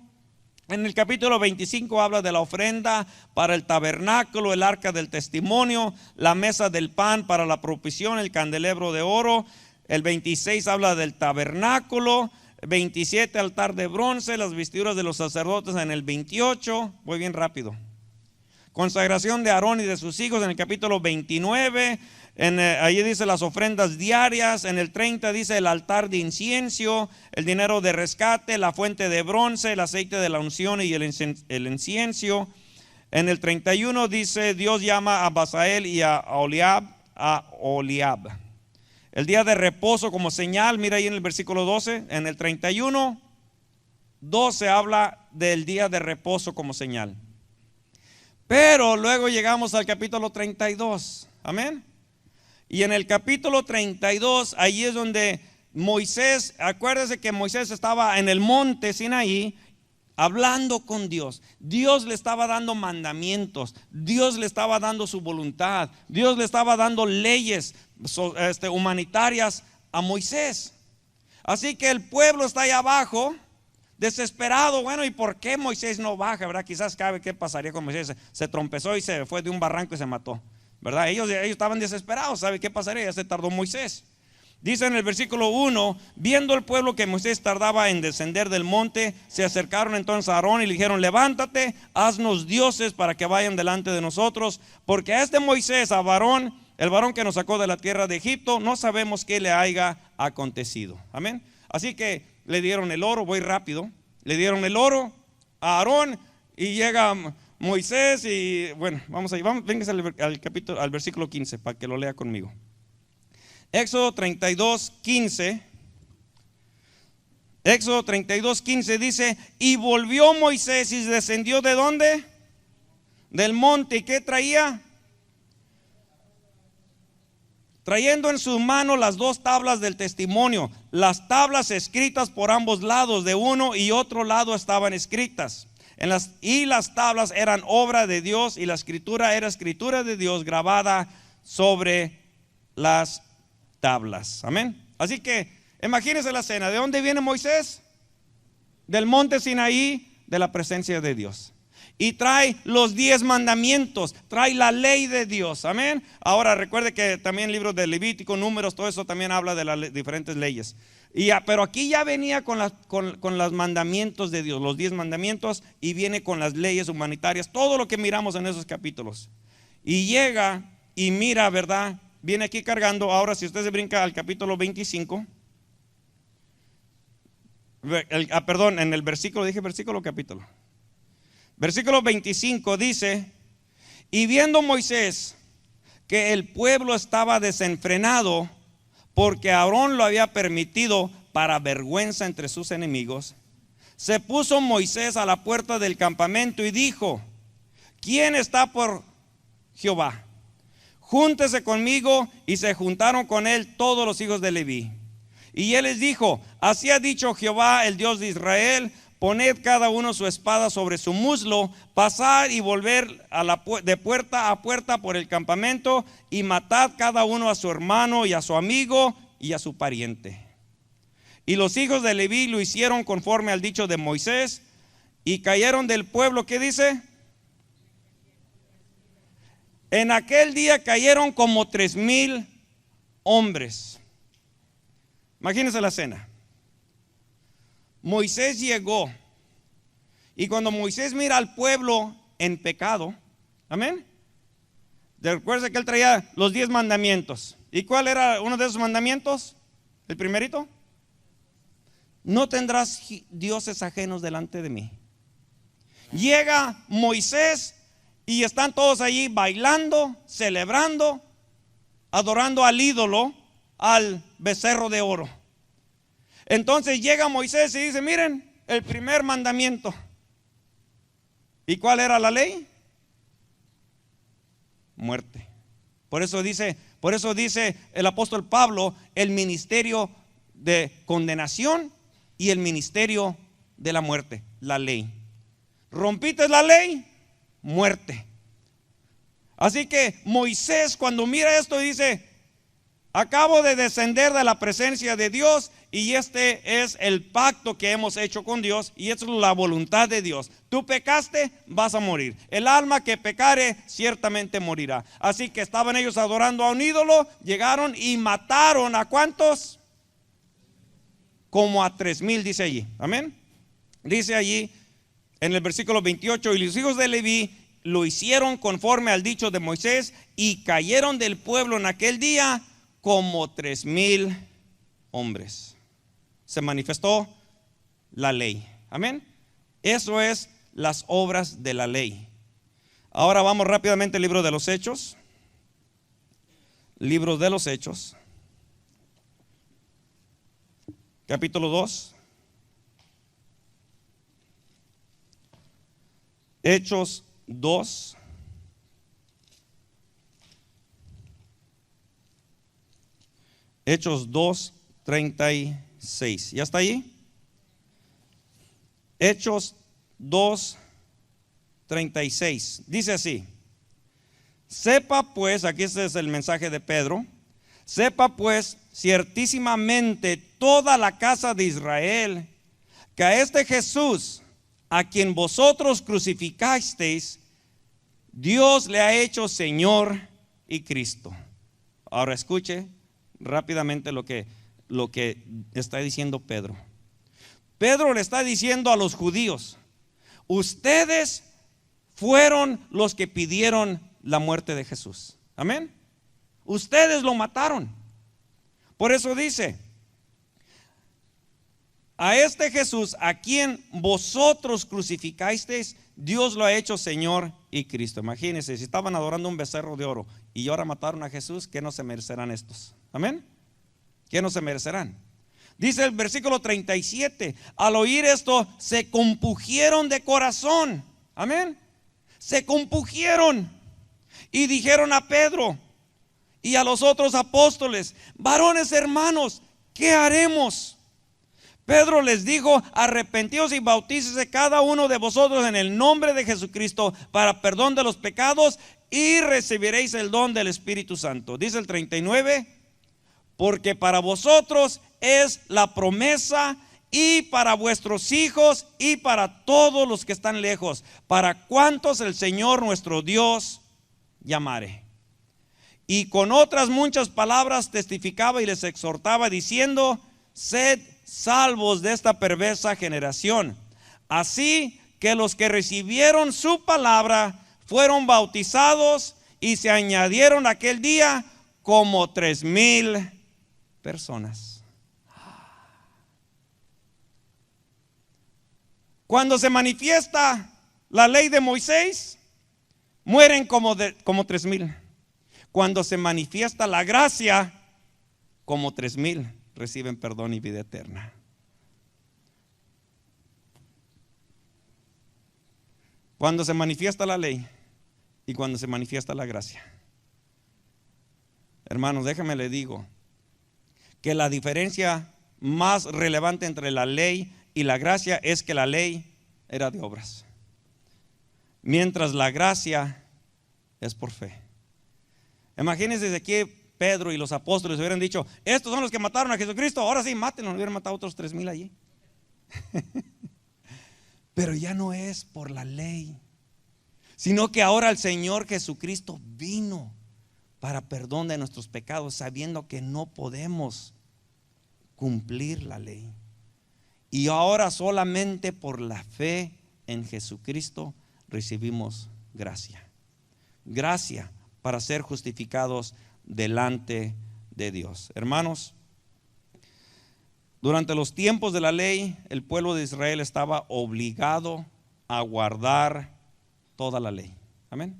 En el capítulo 25 habla de la ofrenda para el tabernáculo, el arca del testimonio, la mesa del pan para la propiciación, el candelabro de oro. El 26 habla del tabernáculo. 27 altar de bronce, las vestiduras de los sacerdotes en el 28. Voy bien rápido. Consagración de Aarón y de sus hijos en el capítulo 29. Allí dice las ofrendas diarias. En el 30 dice el altar de incienso, el dinero de rescate, la fuente de bronce, el aceite de la unción y el incienso. En el 31 dice Dios llama a Basael y a Oliab. El día de reposo como señal, mira ahí en el versículo 12. En el 31, 12 habla del día de reposo como señal. Pero luego llegamos al capítulo 32, amén. Y en el capítulo 32, ahí es donde Moisés, acuérdese que Moisés estaba en el monte Sinaí hablando con Dios. Dios le estaba dando mandamientos, Dios le estaba dando su voluntad, Dios le estaba dando leyes humanitarias a Moisés. Así que el pueblo está ahí abajo, desesperado. Bueno, ¿y por qué Moisés no baja? ¿Verdad? Quizás cabe qué pasaría con Moisés. Se trompezó y se fue de un barranco y se mató, ¿verdad? Ellos estaban desesperados. ¿Sabe qué pasaría? Ya se tardó Moisés. Dice en el versículo 1, viendo el pueblo que Moisés tardaba en descender del monte, se acercaron entonces a Aarón y le dijeron, levántate, haznos dioses para que vayan delante de nosotros, porque a este Moisés, a Aarón, el varón que nos sacó de la tierra de Egipto, no sabemos qué le haya acontecido. Amén. Así que le dieron el oro, voy rápido, le dieron el oro a Aarón y llega Moisés y bueno, vamos ahí, véngase al versículo 15 para que lo lea conmigo. Éxodo 32, 15. Éxodo 32, 15 dice, y volvió Moisés y descendió ¿de dónde? Del monte. ¿Y qué traía? Trayendo en sus manos las 2 tablas del testimonio, las tablas escritas por ambos lados, de uno y otro lado estaban escritas. Y las tablas eran obra de Dios y la escritura era escritura de Dios grabada sobre las tablas. Amén. Así que imagínense la escena. ¿De dónde viene Moisés? Del monte Sinaí, de la presencia de Dios. Y trae los 10 mandamientos, trae la ley de Dios, amén. Ahora recuerde que también el libro de Levítico, Números, todo eso también habla de las diferentes leyes. Pero aquí ya venía con los mandamientos de Dios, los 10 mandamientos, y viene con las leyes humanitarias, todo lo que miramos en esos capítulos. Y llega y mira, ¿verdad? Viene aquí cargando. Ahora si usted se brinca al capítulo 25, en el versículo, dije versículo o capítulo. Versículo 25 dice, y viendo Moisés que el pueblo estaba desenfrenado, porque Aarón lo había permitido para vergüenza entre sus enemigos, se puso Moisés a la puerta del campamento y dijo: ¿quién está por Jehová? Júntese conmigo. Y se juntaron con él todos los hijos de Leví. Y él les dijo: así ha dicho Jehová, el Dios de Israel: poned cada uno su espada sobre su muslo, pasad y volver de puerta a puerta por el campamento, y matad cada uno a su hermano y a su amigo y a su pariente. Y los hijos de Leví lo hicieron conforme al dicho de Moisés, y cayeron del pueblo. ¿Qué dice? En aquel día cayeron como 3,000 hombres. Imagínense la escena. Moisés llegó, y cuando Moisés mira al pueblo en pecado, amén, recuerda que él traía los 10 mandamientos. ¿Y cuál era uno de esos mandamientos? El primerito: no tendrás dioses ajenos delante de mí. Llega Moisés y están todos allí bailando, celebrando, adorando al ídolo, al becerro de oro. Entonces llega Moisés y dice: miren, el primer mandamiento. ¿Y cuál era la ley? Muerte. Por eso dice el apóstol Pablo: el ministerio de condenación y el ministerio de la muerte, la ley. Rompiste la ley, muerte. Así que Moisés, cuando mira esto, dice: acabo de descender de la presencia de Dios, y este es el pacto que hemos hecho con Dios, y es la voluntad de Dios. Tú pecaste, vas a morir. El alma que pecare ciertamente morirá. Así que estaban ellos adorando a un ídolo, llegaron y mataron ¿a cuántos? Como a 3,000, dice allí. Amén. Dice allí en el versículo 28: y los hijos de Leví lo hicieron conforme al dicho de Moisés, y cayeron del pueblo en aquel día como 3,000 hombres. Se manifestó la ley. Amén. Eso es las obras de la ley. Ahora vamos rápidamente al libro de los Hechos. Libro de los Hechos, capítulo 2. Hechos 2. Hechos 2:36. ¿Ya está ahí? Hechos 2:36. Dice así: sepa pues, aquí este es el mensaje de Pedro, sepa pues ciertísimamente toda la casa de Israel que a este Jesús, a quien vosotros crucificasteis, Dios le ha hecho Señor y Cristo. Ahora escuche rápidamente lo que está diciendo Pedro. Pedro le está diciendo a los judíos: ustedes fueron los que pidieron la muerte de Jesús. Amén. Ustedes lo mataron. Por eso dice: a este Jesús, a quien vosotros crucificasteis, Dios lo ha hecho Señor y Cristo. Imagínense, si estaban adorando un becerro de oro y ahora mataron a Jesús, ¿qué no se merecerán estos? Amén. ¿Qué no se merecerán? Dice el versículo 37: al oír esto se compungieron de corazón. Amén. Se compungieron y dijeron a Pedro y a los otros apóstoles: varones hermanos, ¿qué haremos? Pedro les dijo: arrepentíos y bautícese cada uno de vosotros en el nombre de Jesucristo para perdón de los pecados, y recibiréis el don del Espíritu Santo. Dice el 39: porque para vosotros es la promesa, y para vuestros hijos, y para todos los que están lejos, para cuantos el Señor nuestro Dios llamare. Y con otras muchas palabras testificaba y les exhortaba, diciendo: sed salvos de esta perversa generación. Así que los que recibieron su palabra fueron bautizados, y se añadieron aquel día como 3,000 personas. Cuando se manifiesta la ley de Moisés, mueren como 3,000. Cuando se manifiesta la gracia, como 3,000 reciben perdón y vida eterna. Cuando se manifiesta la ley y cuando se manifiesta la gracia. Hermanos, déjenme le digo que la diferencia más relevante entre la ley y la gracia es que la ley era de obras, mientras la gracia es por fe. Imagínense de aquí Pedro y los apóstoles hubieran dicho: estos son los que mataron a Jesucristo, ahora sí, mátenlos. Hubieran matado otros 3,000 allí. Pero ya no es por la ley, sino que ahora el Señor Jesucristo vino para perdón de nuestros pecados, sabiendo que no podemos cumplir la ley. Y ahora solamente por la fe en Jesucristo recibimos gracia. Gracia para ser justificados delante de Dios. Hermanos, durante los tiempos de la ley, el pueblo de Israel estaba obligado a guardar toda la ley. Amén.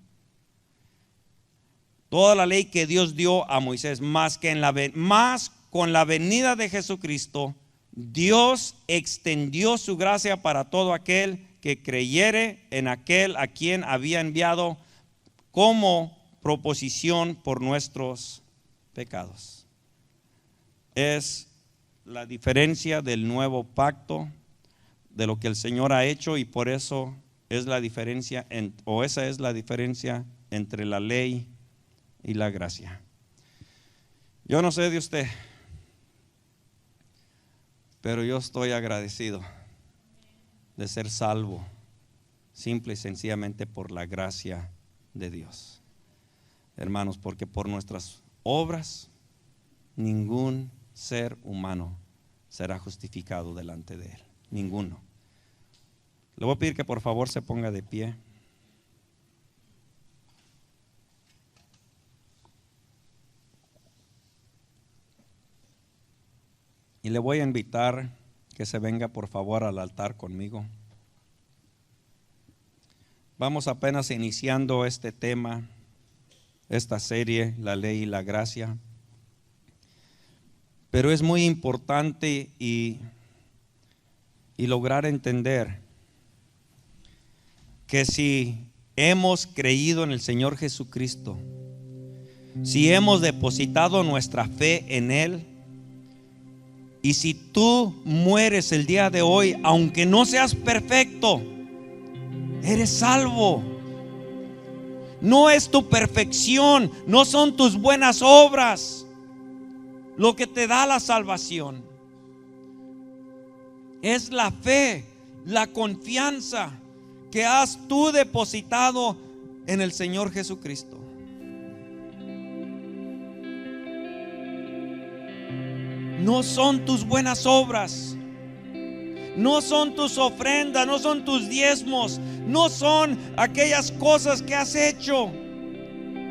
Toda la ley que Dios dio a Moisés, más con la venida de Jesucristo, Dios extendió su gracia para todo aquel que creyere en aquel a quien había enviado como proposición por nuestros pecados. Es la diferencia del nuevo pacto, de lo que el Señor ha hecho, y por eso es la diferencia, esa es la diferencia entre la ley y la gracia. Yo no sé de usted, pero yo estoy agradecido de ser salvo simple y sencillamente por la gracia de Dios. Hermanos, porque por nuestras obras ningún ser humano será justificado delante de Él. Ninguno. Le voy a pedir que por favor se ponga de pie. Y le voy a invitar que se venga por favor al altar conmigo. Vamos apenas iniciando este tema, esta serie, la ley y la gracia. Pero es muy importante y lograr entender que si hemos creído en el Señor Jesucristo, si hemos depositado nuestra fe en Él, y si tú mueres el día de hoy, aunque no seas perfecto, eres salvo. No es tu perfección, no son tus buenas obras lo que te da la salvación. Es la fe, la confianza que has tú depositado en el Señor Jesucristo. No son tus buenas obras, no son tus ofrendas, no son tus diezmos, no son aquellas cosas que has hecho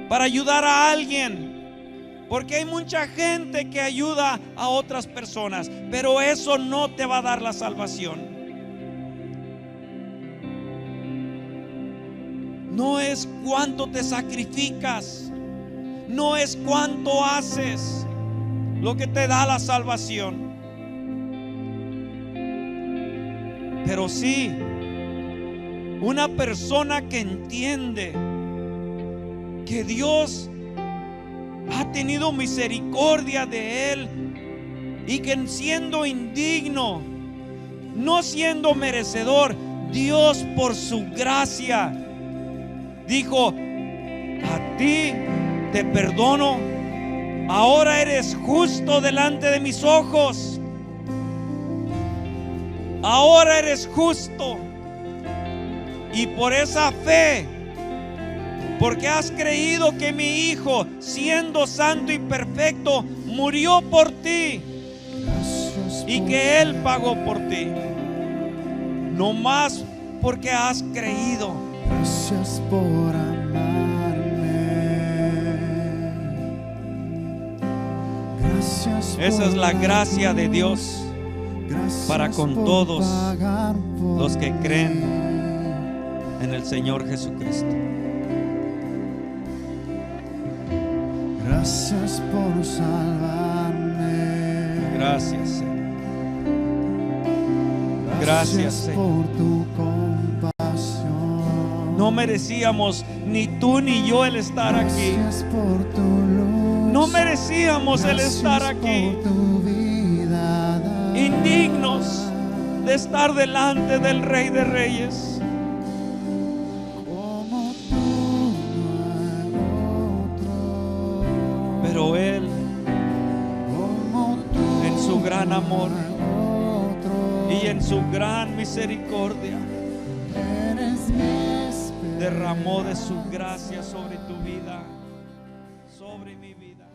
para ayudar a alguien, porque hay mucha gente que ayuda a otras personas, pero eso no te va a dar la salvación. No es cuánto te sacrificas, no es cuánto haces lo que te da la salvación, pero sí una persona que entiende que Dios ha tenido misericordia de él y que siendo indigno, no siendo merecedor, Dios por su gracia dijo: a ti te perdono, ahora eres justo delante de mis ojos. Ahora eres justo. Y por esa fe, porque has creído que mi Hijo, siendo santo y perfecto, murió por ti y que Él pagó por ti, no más porque has creído. Gracias por amarme. Gracias. Esa es la gracia de Dios para con todos los que creen en el Señor Jesucristo. Gracias por salvarme. Gracias, Señor. Gracias, Señor. Por tu compasión. No merecíamos ni tú ni yo el estar aquí. Gracias por tu luz. No merecíamos el estar Gracias aquí. por tu vida. Indignos de estar delante del Rey de Reyes. Como tú no hay otro. Pero Él, Como tú en su gran amor no hay otro. y en su gran misericordia, Eres mi esperanza. derramó de su gracia sobre tu vida, sobre mi vida.